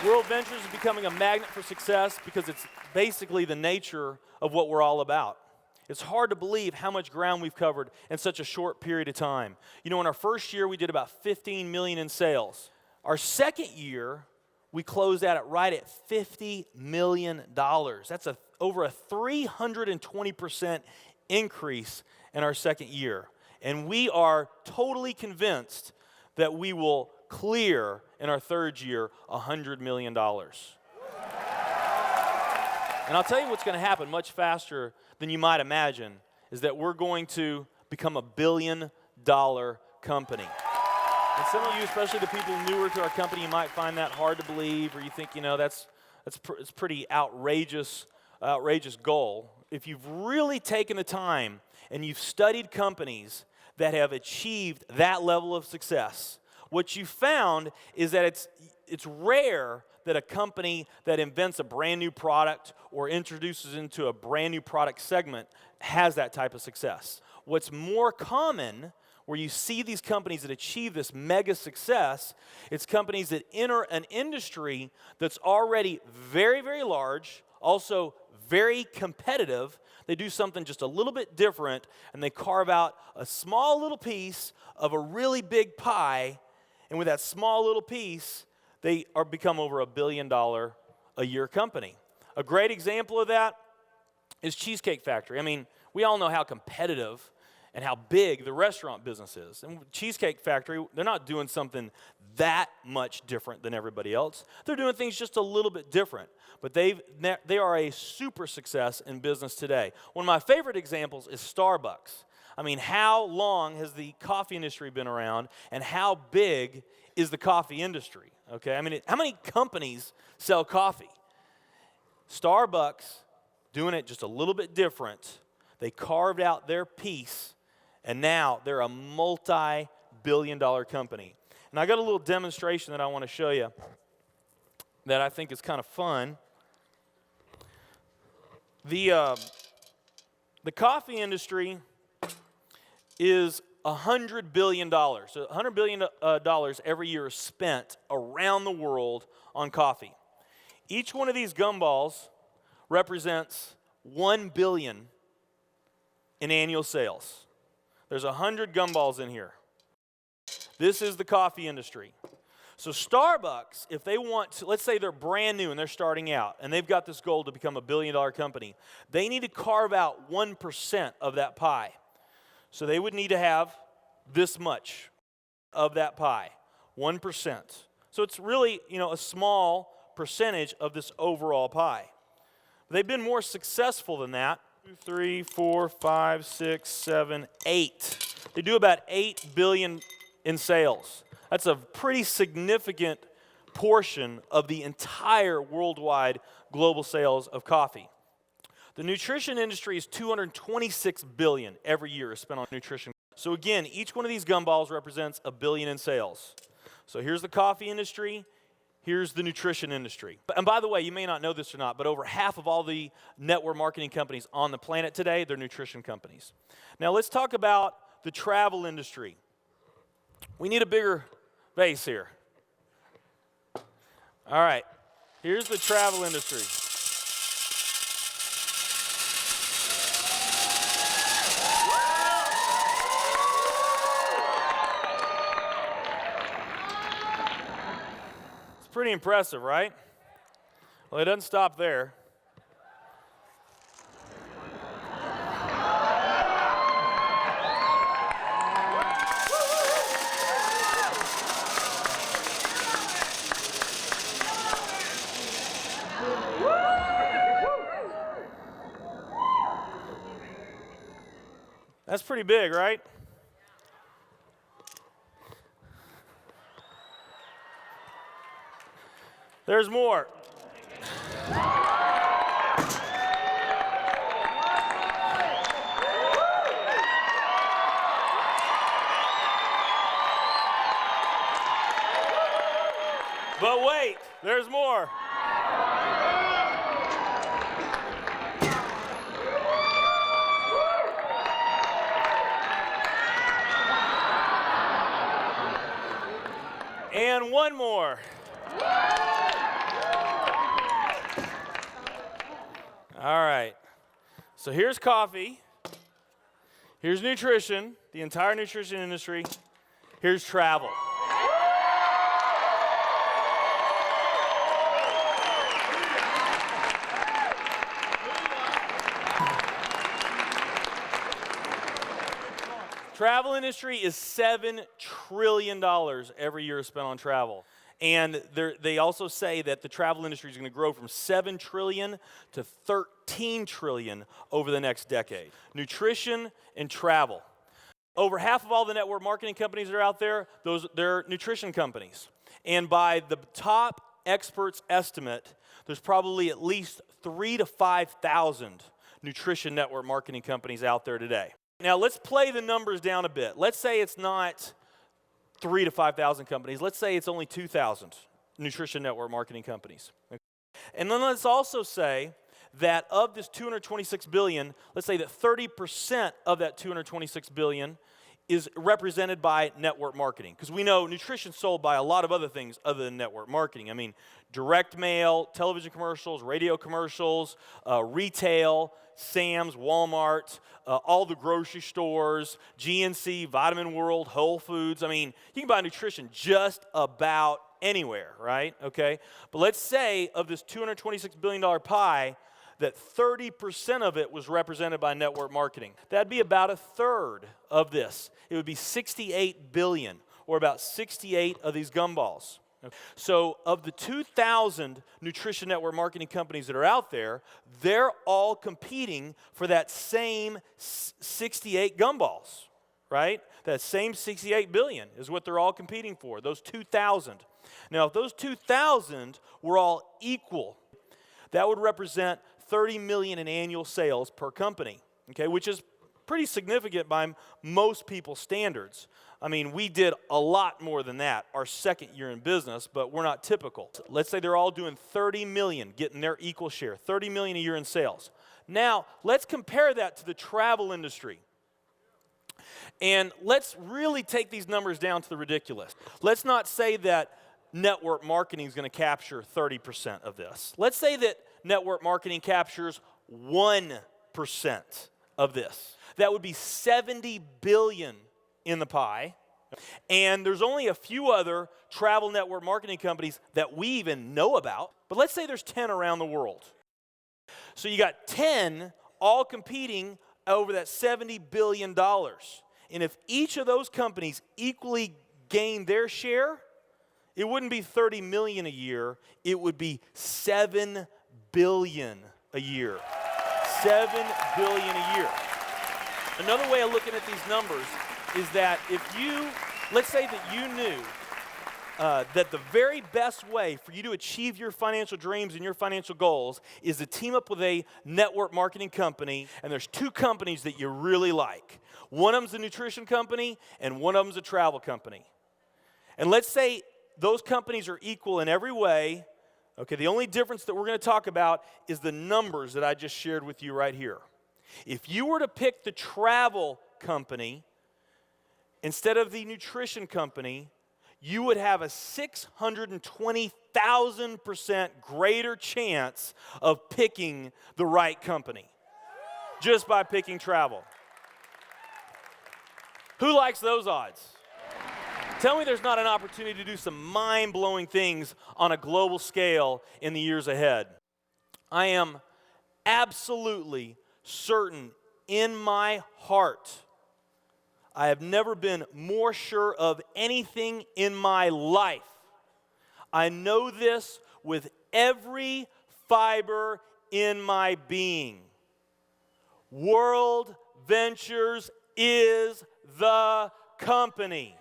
World Ventures is becoming a magnet for success because it's basically the nature of what we're all about. It's hard to believe how much ground we've covered in such a short period of time. You know, in our first year, we did about 15 million in sales. Our second year, we closed out at right at $50 million. That's over a 320% increase in our second year. And we are totally convinced that we will clear in our third year $100 million. And I'll tell you what's going to happen much faster than you might imagine is that we're going to become $1 billion company. And some of you, especially the people newer to our company, you might find that hard to believe, or you think, you know, it's pretty outrageous goal. If you've really taken the time and you've studied companies that have achieved that level of success, what you found is that it's rare that a company that invents a brand new product or introduces into a brand new product segment has that type of success. What's more common, where you see these companies that achieve this mega success, it's companies that enter an industry that's already very, very large, also very competitive. They do something just a little bit different, and they carve out a small little piece of a really big pie. And with that small little piece, they become over $1 billion a year company. A great example of that is Cheesecake Factory. I mean, we all know how competitive and how big the restaurant business is. And Cheesecake Factory, they're not doing something that much different than everybody else. They're doing things just a little bit different. But they are a super success in business today. One of my favorite examples is Starbucks. I mean, how long has the coffee industry been around, and how big is the coffee industry? Okay, I mean, how many companies sell coffee? Starbucks, doing it just a little bit different, they carved out their piece, and now they're a multi-billion-dollar company. And I got a little demonstration that I want to show you that I think is kind of fun. The coffee industry is $100 billion. So $100 billion every year is spent around the world on coffee. Each one of these gumballs represents $1 billion in annual sales. There's 100 gumballs in here. This is the coffee industry. So Starbucks, if they want to, let's say they're brand new and they're starting out, and they've got this goal to become $1 billion company, they need to carve out 1% of that pie. So they would need to have this much of that pie, 1%. So it's really, you know, a small percentage of this overall pie. They've been more successful than that. 2, 3, 4, 5, 6, 7, 8. They do about $8 billion in sales. That's a pretty significant portion of the entire worldwide global sales of coffee. The nutrition industry is $226 billion every year is spent on nutrition. So again, each one of these gumballs represents $1 billion in sales. So here's the coffee industry, here's the nutrition industry. And by the way, you may not know this or not, but over half of all the network marketing companies on the planet today, they're nutrition companies. Now let's talk about the travel industry. We need a bigger base here. All right, here's the travel industry. Pretty impressive, right? Well, it doesn't stop there. That's pretty big, right? There's more. But wait, there's more. And one more. All right. So here's coffee. Here's nutrition, the entire nutrition industry. Here's travel. Travel industry is $7 trillion every year spent on travel. And they also say that the travel industry is going to grow from $7 trillion to $13 trillion over the next decade. Nutrition and travel. Over half of all the network marketing companies that are out there, they're nutrition companies. And by the top experts' estimate, there's probably at least 3,000 to 5,000 nutrition network marketing companies out there today. Now, let's play the numbers down a bit. Let's say it's not 3,000 to 5,000 companies. Let's say it's only 2,000 nutrition network marketing companies. And then let's also say that of this $226 billion, let's say that 30% of that $226 billion is represented by network marketing. Because we know nutrition's sold by a lot of other things other than network marketing. I mean, direct mail, television commercials, radio commercials, retail, Sam's, Walmart, all the grocery stores, GNC, Vitamin World, Whole Foods. I mean, you can buy nutrition just about anywhere, right? Okay? But let's say of this $226 billion pie, that 30% of it was represented by network marketing. That'd be about a third of this. It would be 68 billion, or about 68 of these gumballs. So of the 2,000 nutrition network marketing companies that are out there, they're all competing for that same 68 gumballs, right? That same 68 billion is what they're all competing for, those 2,000. Now, if those 2,000 were all equal, that would represent 30 million in annual sales per company, okay, which is pretty significant by most people's standards. I mean, we did a lot more than that our second year in business, but we're not typical. Let's say they're all doing 30 million, getting their equal share, 30 million a year in sales. Now, let's compare that to the travel industry. And let's really take these numbers down to the ridiculous. Let's not say that network marketing is going to capture 30% of this. Let's say that network marketing captures 1% of this. That would be 70 billion in the pie. And there's only a few other travel network marketing companies that we even know about. But let's say there's 10 around the world. So you got 10 all competing over that $70 billion. And if each of those companies equally gain their share, it wouldn't be 30 million a year, it would be 7 billion a year. 7 billion a year. Another way of looking at these numbers is that if you, let's say that you knew that the very best way for you to achieve your financial dreams and your financial goals is to team up with a network marketing company, and there's two companies that you really like. One of them's a nutrition company, and one of them's a travel company. And let's say those companies are equal in every way. Okay, the only difference that we're going to talk about is the numbers that I just shared with you right here. If you were to pick the travel company instead of the nutrition company, you would have a 620,000% greater chance of picking the right company just by picking travel. Who likes those odds? Tell me there's not an opportunity to do some mind-blowing things on a global scale in the years ahead. I am absolutely certain in my heart, I have never been more sure of anything in my life. I know this with every fiber in my being. World Ventures is the company.